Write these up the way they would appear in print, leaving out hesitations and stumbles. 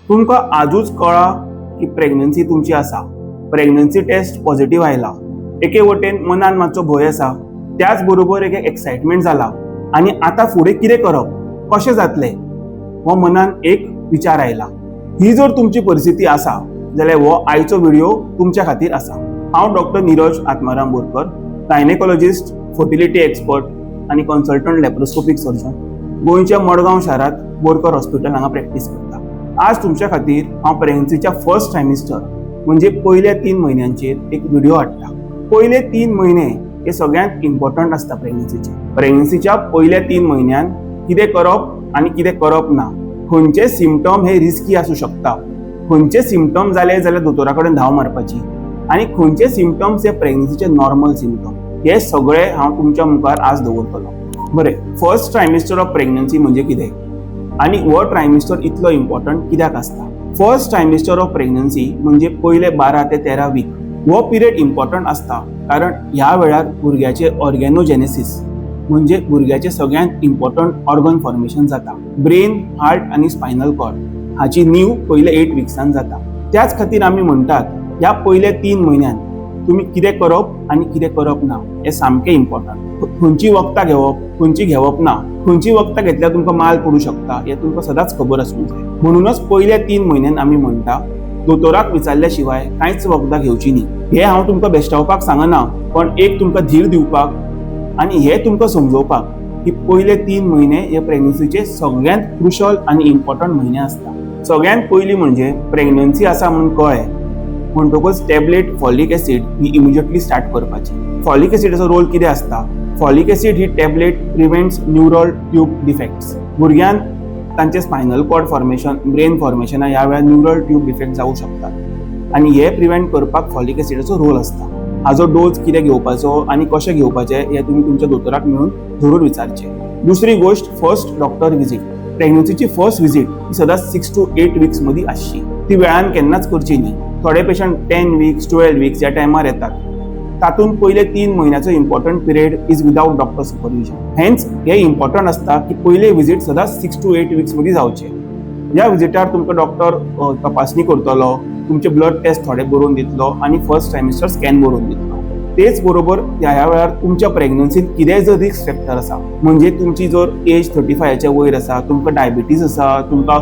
तुमकां आजूच कळा की प्रेग्नन्सी तुमची आसा, प्रेग्नन्सी टेस्ट पॉझिटिव्ह आयला, एके वटेन मनान मातसो भंय आसा, त्याच बरोबर एक एक्साइटमेंट जाला आनी आतां फुडें कितें करप, कशें जातलें हो मनान एक विचार आयला. ही जर तुमची परिस्थिती आसा जाल्यार हो आयचो व्हिडिओ तुमच्या खातीर आसा. हांव doctor Neeraj Atmaram Borkar, gynaecologist, fertility expert आनी कन्सल्टंट लॅप्रोस्कोपिक सर्जन, गोंयच्या मडगांव शारांत बोरकर हॉस्पिटल हांगा प्रॅक्टीस करता. आज तुमच्या खातीर हांव प्रेग्नन्सीच्या फर्स्ट ट्रायमिस्टर म्हणजे पयल्या 3 म्हयन्यांचेर एक व्हिडिओ हाडटा. पयले 3 म्हयने हे सगळ्यांत इम्पॉर्टंट आसता प्रेग्नन्सीचे. प्रेग्नन्सीच्या पयल्या 3 म्हयन्यान कितें करप आनी कितें करप ना, खंयचे सिम्पटम हे रिस्की आसूं शकता, खंयचे सिम्पटम जाले जाल्यार दोतोरा कडेन धांव मारपाची आनी खंयचे सिम्पटम्स हे प्रेग्नन्सीचे नॉर्मल सिम्पटम, हे सगळे हांव तुमच्या मुखार आज दवरतलो. बरें, फर्स्ट ट्रायमिस्टर ऑफ प्रेग्नन्सी म्हणजे कितें आनी हो ट्रायमिस्टर इतलो इम्पॉर्टंट कित्याक आसता. फर्स्ट ट्रायमिस्टर ऑफ प्रेग्नन्सी म्हणजे पयले 12 ते 13 वीक. हो पिरियड इम्पॉर्टंट आसता कारण ह्या वेळार भुरग्याचे ऑर्गेनोजेनेसिस म्हणजे भुरग्याचे सगळ्यांत इम्पॉर्टंट ऑर्गन फॉर्मेशन जाता. ब्रेन, हार्ट आनी स्पायनल कॉर्ड हाची नीव पयले 8 विक्सान जाता. त्याच खातीर आमी म्हणटात ह्या पयले 3 म्हयन्यान तुमी कितें करप आनी कितें करप ना हें सामकें इम्पॉर्टंट. खंयची वखदां घेवप, खंयची घेवप ना, खंयची वखदां घेतल्यार तुमकां माल पडूं शकता हें तुमकां सदांच खबर आसूंक जाय. म्हणूनच पयल्या 3 म्हयन्यान आमी म्हणटा दोतोराक विचारल्या शिवाय कांयच वखदां घेवची न्ही. हें हांव तुमकां बेश्टावपाक सांगना, पण एक तुमकां धीर दिवपाक आनी हें तुमकां समजोवपाक की पयले 3 म्हयने हे प्रेग्नन्सीचे सगळ्यांत क्रुशल आनी इम्पॉर्टंट म्हयने आसता. सगळ्यांत पयलीं म्हणजे प्रेग्नन्सी आसा म्हणून कळ्ळें म्हणटकूच टॅबलेट फॉलिक एसीड ही इमिजिएटली स्टार्ट करपाची. फॉलिक एसिडाचो रोल कितें आसता? फॉलिक एसीड ही tablet prevents neural tube defects. भुरग्यांक तांचे spinal cord formation, brain formation ह्या वेळार न्यूरल ट्यूब डिफेक्ट जावं शकतात आनी हे प्रिव्हेंट करपाक फॉलिक एसिडाचो रोल आसता. हाजो डोस कितें घेवपाचो आनी कशें घेवपाचें हें तुमी तुमच्या दोतोराक मेळून जरूर विचारचें. दुसरी गोष्ट, फर्स्ट डॉक्टर विजीट. प्रेग्नन्सीची फर्स्ट विजीट ही सदांच 6 to 8 वीक्स मदीं आसची. ती वेळान केन्नाच करची न्ही. थोडे पेशंट 10 वीक्स 12 वीक्स ह्या टायमार येतात. तातूंत पयले 3 म्हयन्याचो important period is without doctor supervision. Hence हे इम्पॉर्टंट आसता की पयले विजीट सदांच 6 to 8 वीक्स मदीं जावचे. ह्या विजिटार तुमकां डॉक्टर तपासणी करतलो, तुमचे ब्लड टेस्ट थोडे बरोवन दितलो आनी फर्स्ट ट्रायमिस्टर स्कॅन बरोवन दितलो. तेच बरोबर ह्या वेळार तुमच्या प्रेग्नन्सीत कितेंय जर रिस्क फॅक्टर आसा म्हणजे तुमची जर एज 35च्या वयर आसा, तुमकां डायबिटीज आसा, तुमकां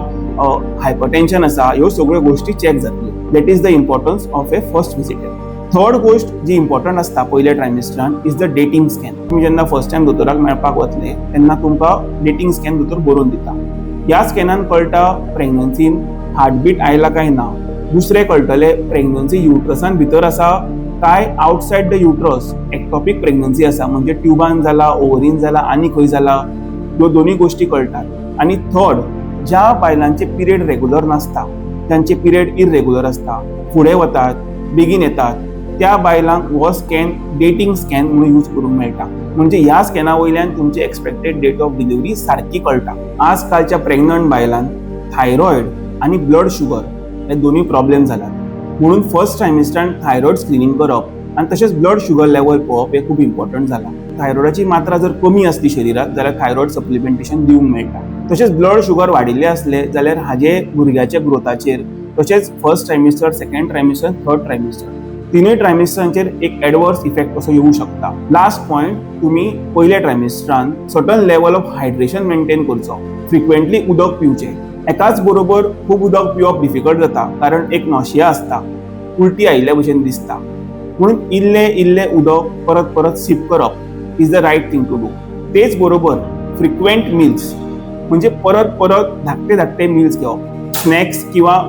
हायपरटेन्शन आसा, ह्यो सगळ्यो गोश्टी चॅक जातल्यो. That is the importance of A first visit. Third गोष्ट जी इम्पॉर्टंट आसता पयल्या ट्रायमिस्टरान इज द डेटिंग स्कॅन. तुमी जेन्ना फर्स्ट टायम दोतोराक मेळपाक वतले तेन्ना तुमकां डेटिंग स्कॅन दोतोर बरोवन दिता. ह्या स्कॅनान कळटा प्रेग्नन्सीन हार्टबीट आयला काय ना. दुसरें कळटलें प्रेग्नन्सी युट्रसान भितर आसा काय outside the uterus ectopic pregnancy आसा म्हणजे ट्युबान जाला, ओव्हरीन जाला आनी खंय जाला, ह्यो दोनूय गोश्टी कळटात. आनी थर्ड, ज्या बायलांचे पिरियड रेग्युलर नासता, तांचे पिरियड इरेग्युलर आसता, फुडें वतात, बेगीन येतात, त्या बायलांक हो स्कॅन डेटिंग स्कॅन म्हणून यूज करूंक मेळटा. म्हणजे ह्या स्कॅना वयल्यान तुमची एक्सपेक्टेड डेट ऑफ डिलिव्हरी सारकी कळटा. आजकालच्या प्रेग्नंट बायलांक थायरॉयड आनी ब्लड शुगर हे दोनूय प्रॉब्लेम जातात. म्हणून फर्स्ट ट्रायमिस्टरान थायरॉयड स्क्रीनिंग करप आनी तशेंच ब्लड शुगर लेवल पळोवप हे खूब इम्पॉर्टंट जाला. थायरॉयडाची मात्रा जर कमी आसली शरिरांत जाल्यार थायरॉयड सप्लिमेंटेशन दिवंक मेळटा. तशेंच ब्लड शुगर वाडिल्ले असले जाल्यार हाजे भुरग्याच्या ग्रोथाचेर, तशेंच फर्स्ट ट्रायमिस्टर, सेकंड ट्रायमिस्टर, थर्ड ट्रायमिस्टर तिनूय ट्रायमिस्टरांचेर एक एडवर्स इफेक्ट असो येवं शकता. लास्ट पॉयंट, तुमी पयल्या ट्रायमिस्टरान certain level of hydration maintain करचो, फ्रिक्वेंटली उदक पिवचें. एकाच बरोबर खूब उदक पिवप डिफिकल्ट जाता कारण एक नॉशिया आसता, उलटी आयिल्ल्या भशेन दिसता. म्हणून इल्लें उदक परत परत सीप करप is the right thing to do. तेच बरोबर फ्रिक्वेंट मील्स म्हणजे परत परत धाकटे मील्स घेवप. स्नॅक्स किंवा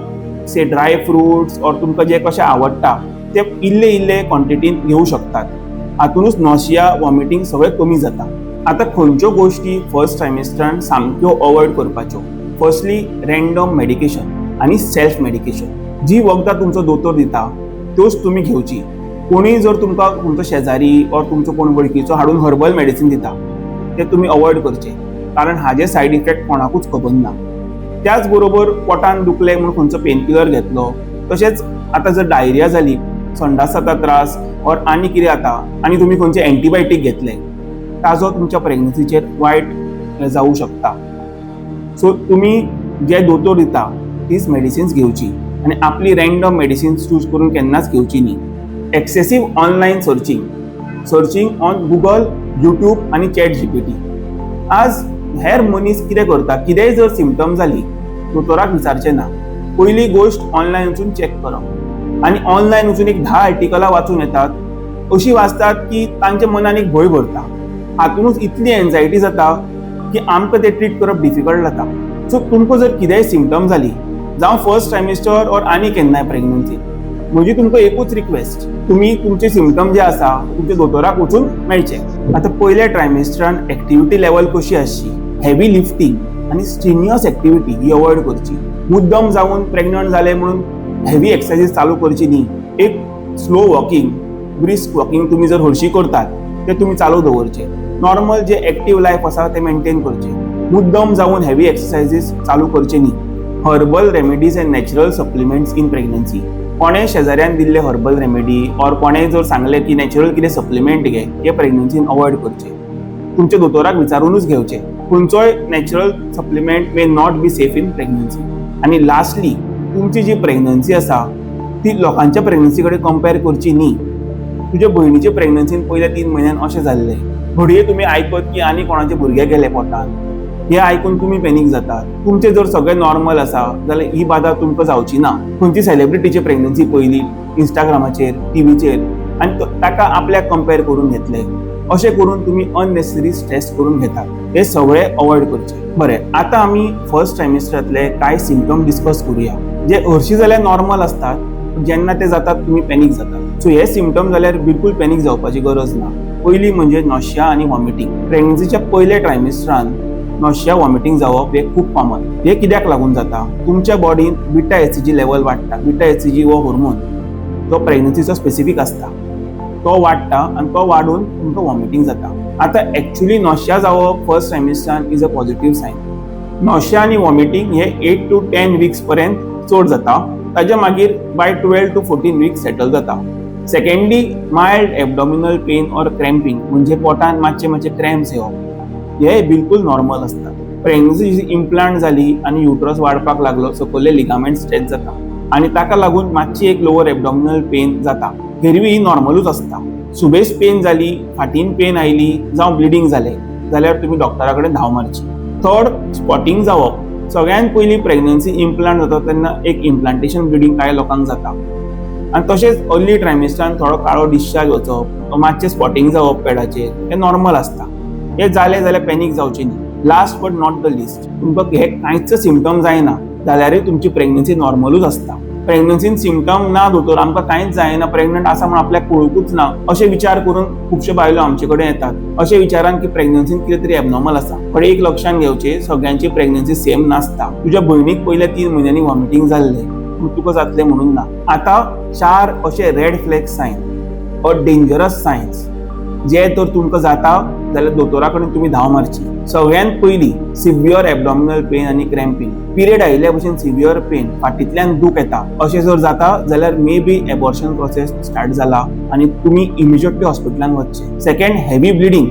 से ड्राय फ्रुट्स ऑर तुमकां जे कशें आवडटा ते इल्ले क्वॉन्टिटीन घेवं शकतात. हातूनच नॉशिया, वॉमिटींग सगळें कमी जाता. आतां खंयच्यो गोश्टी फर्स्ट ट्रायमिस्टरान सामक्यो अवॉयड करपाच्यो? फर्स्टली रँडम मेडिकेशन आनी सेल्फ मेडिकेशन. जी वखदां तुमचो दोतोर दिता त्योच तुमी घेवची. कोणीय जर तुमकां तुमचो शेजारी ऑर तुमचो कोण वळखीचो हाडून हर्बल मेडिसीन दिता ते तुमी अवॉयड करचें कारण हाजे सायड इफेक्ट कोणाकूच खबर ना. त्याच बरोबर पोटान दुखलें म्हणून खंयचो पेनकिलर घेतलो, तशेंच आतां जर डायरिया जाली, संडासाचा त्रास ऑर आनी कितें जाता आनी तुमी खंयचे एंटीबायोटीक घेतले, ताजो तुमच्या प्रेग्नन्सीचेर वायट जावं शकता. सो तुमी जे दोतोर दिता तीच मेडिसिन्स घेवची आणि आपली रँडम मेडिसिन्स चूज करून केन्नाच घेवची न्ही. Excessive online searching on Google, YouTube आणि चॅट जीपीटी. आज हेर मनीस कितें करता, कितेंय जर सिम्पटम जाली दोतोराक विचारचें ना, पयली गोष्ट ऑनलायन वचून चॅक करप आनी ऑनलायन वचून एक 10 आर्टिकलां वाचून येतात. अशी वाचतात की तांच्या मनान एक भंय भरता. हातूनच इतली एन्झायटी जाता की आमकां ते ट्रीट करप डिफिकल्ट जाता. सो तुमकां जर कितेंय सिम्पटम जाली, जावं फर्स्ट ट्रायमिस्टर ऑर आनी केन्नाय प्रेग्नन्सी, म्हजी तुमकां एकूच रिक्वेस्ट, तुमी तुमचे सिम्पटम जे आसा तुमच्या दोतोराक वचून मेळचे. आतां पयल्या ट्रायमिस्टरान एक्टिविटी लेवल कशी आसची, हेवी लिफ्टिंग आनी स्ट्रिन्युअस एक्टिविटी ही अवॉयड करची. मुद्दम जावन प्रेग्नंट जाले म्हणून हेवी एक्सरसाइज चालू करची न्ही. एक स्लो वॉकिंग, ब्रिस्क वॉकिंग तुमी जर हरशीं करतात ते तुमी चालू दवरचे. नॉर्मल जे एक्टिव्ह लायफ आसा ते मेंटेन करचे. मुद्दम जावन हेवी एक्सरसाइजीस चालू करचे न्ही. Herbal remedies end natural supplements in pregnancy, कोणें शेजाऱ्यान दिल्ले हर्बल रेमेडी ऑर कोणें जर सांगलें की नॅचरल कितें सप्लिमेंट घे, हे प्रेग्नन्सीन अवॉयड करचे. तुमच्या दोतोराक विचारूनच घेवचे. खंयचोय natural supplement may not be safe in pregnancy. आनी लास्टली, तुमची जी प्रेग्नन्सी आसा ती लोकांच्या प्रेग्नन्सी कडेन कंपेर करची न्ही. तुज्या भयणीचे प्रेग्नन्सीन पयल्या 3 म्हयन्यान अशें जाल्लें, घडये तुमी आयकत की आनी कोणाचे भुरगे गेले पोटान, हे आयकून तुमी पॅनीक जातात. तुमचे जर सगळें नॉर्मल आसा जाल्यार ही बाधा तुमकां जावची ना. खंयची सेलिब्रिटीची प्रेग्नन्सी पयली इंस्टाग्रामाचेर, टीव्हीचेर आनी ताका आपल्याक कंपेर करून घेतले. अशें करून तुमी अननेसेसरी स्ट्रेस करून घेतात. हे सगळें अवॉयड करचे. बरें, आतां आमी फर्स्ट ट्रायमिस्टरांतले कांय सिम्पटम डिस्कस करूया जे हरशीं जाल्यार नॉर्मल असतात, जेन्ना ते जातात तुमी पॅनीक जातात. सो हे सिम्पटम जाल्यार बिलकुल पॅनीक जावपाची गरज ना. पयली म्हणजे नॉशिया आनी वॉमिटिंग. प्रेग्नन्सीच्या पयल्या ट्रायमिस्टरान नॉशिया वॉमिटिंग जावप हे खूप कॉमन. हे कित्याक लागून जाता? तुमच्या बॉडीन बीटा एचसीजी लेवल वाडटा. बीटा एचसीजी हो हॉर्मोन तो प्रेग्नन्सीचो स्पेसिफीक असता, तो वाडटा आनी तो वाडून तुमकां वॉमिटिंग जाता. आतां एक्चुअली नॉशिया जावप फर्स्ट ट्रायमिस्टरान is a positive sign. Nausea आनी वॉमिटिंग हे 8 to 10 वीक्स पर्यंत चड जाता. ताच्या मागीर बाय 12 to 14 वीक्स सेटल जाता. सेकंडली, मायल्ड एबडॉमिनल पेन ऑर क्रॅम्पिंग, म्हणजे पोटान मातशे क्रॅम्प्स येवप, हे बिलकुल नॉर्मल असतात. प्रेग्नन्सी इम्प्लांट जाली आनी युट्रस वाडपाक लागलो, सकयले लिगामेंट स्ट्रेच जाता आनी ताका लागून मातशी एक लोअर एबडॉमिनल पेन जाता. हेरवी ही नॉर्मलूच असता. सुबेज पेन जाली, फाटीन पेन आयली, जावं ब्लिडींग जालें जाल्यार तुमी डॉक्टरा कडेन धांव मारची. थर्ड, स्पॉटिंग जावप. सगळ्यात पयली प्रेग्नन्सी इम्प्लांट जाता तेन्ना एक इम्प्लांटेशन ब्लिडींग कांय लोकांक जाता आनी तशेंच अर्ली ट्रायमिस्टरान थोडो काळो डिस्चार्ज वचप, मातशें स्पॉटिंग जावप पेडाचेर, हे नॉर्मल असता. हे जालें जाल्यार पॅनीक जावचें न्ही. Last but not the list, तुमकां हे कांयच सिम्पटम जायना जाल्यारूय तुमची प्रेग्नन्सी नॉर्मलूच असता. प्रेग्नन्सीन सिम्पटम ना दोतोर, आमकां कांयच जायना, प्रेग्नंट आसा म्हण आपल्याक कळूंकूच ना, अशे विचार करून खुबश्यो बायलो आमचे कडेन येतात. अशे विचारान की प्रेग्नन्सीन कितें तरी एबनॉर्मल आसा. पण एक लक्षात घेवचें, सगळ्यांची प्रेग्नन्सी सेम नासता. तुज्या भयणीक पयल्या 3 म्हयन्यांनी वॉमिटिंग जाल्लें, तुका जातलें म्हणून ना. आतां 4 अशे red flag sign or dangerous signs जे तर तुमकां जाता जाल्यार दोतोरा कडेन तुमी धांव मारची. सगळ्यात पयली, सिव्हियर एबडॉमिनल पेन आनी क्रॅम्पिंग. पिरियड आयिल्ल्या भशेन सिव्हियर पेन, फाटींतल्यान दूख येता, अशें जर जाता जाल्यार may be abortion process start जाला आनी तुमी इमिजिएटली हॉस्पिटलान वचचें. Second, heavy bleeding.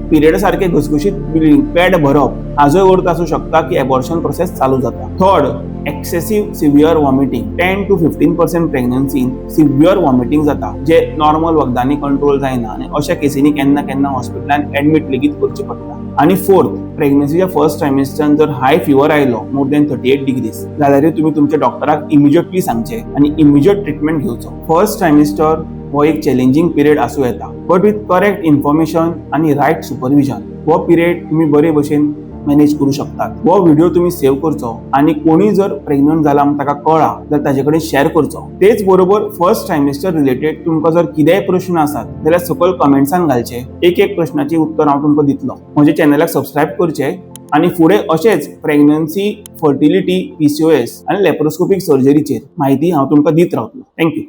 पिरियड सारखे घसघशीत ब्लिडींग, पॅड भरप, हाजोय अर्थ आसूं शकता की एबॉर्शन प्रोसेस चालू जाता. Third, excessive severe vomiting. 10 to 15% प्रेग्नन्सीन सिव्हियर वॉमिटिंग जाता, जे नॉर्मल वखदांनी कंट्रोल जायना आनी अशा केसींनी केन्ना केन्ना हॉस्पिटलान एडमिट लेगीत करचें पडटा. आनी फोर्थ, प्रेग्नन्सीच्या फर्स्ट ट्रायमिस्टरान जर हाय फिवर आयलो मोर दॅन 38 डिग्रीज जाल्यार तुमी तुमच्या डॉक्टराक इमिजिएटली सांगचें आनी इमिजिएट ट्रिटमेंट घेवचो. फर्स्ट ट्रायमिस्टर हो एक चॅलेंजिंग पिरियड आसूं येता, बट विथ करेक्ट इन्फॉर्मेशन आनी रायट सुपरविजन हो पिरियड तुमी बरे भशेन मॅनेज करू शकतात. हो व्हिडिओ तुम्ही सेव्ह करचो आणि कोणी जर प्रेग्नंट जाला म्हणून ताका कळा जाल्यार ताचे कडेन शेअर करचो. तेच बरोबर फर्स्ट ट्रायमिस्टर रिलेटेड तुमकां जर कितेंय प्रश्न आसात जाल्यार सकयल कमेंट्सान घालचे. एक प्रश्नाची उत्तर हांव तुमकां दितलो. म्हज्या चॅनलाक सबस्क्राईब करचे आणि फुडें अशेंच प्रेग्नन्सी, फर्टिलिटी, PCOS आणि लॅप्रोस्कोपिक सर्जरीचेर माहिती हांव तुमकां दित रावतलो. थँक्यू.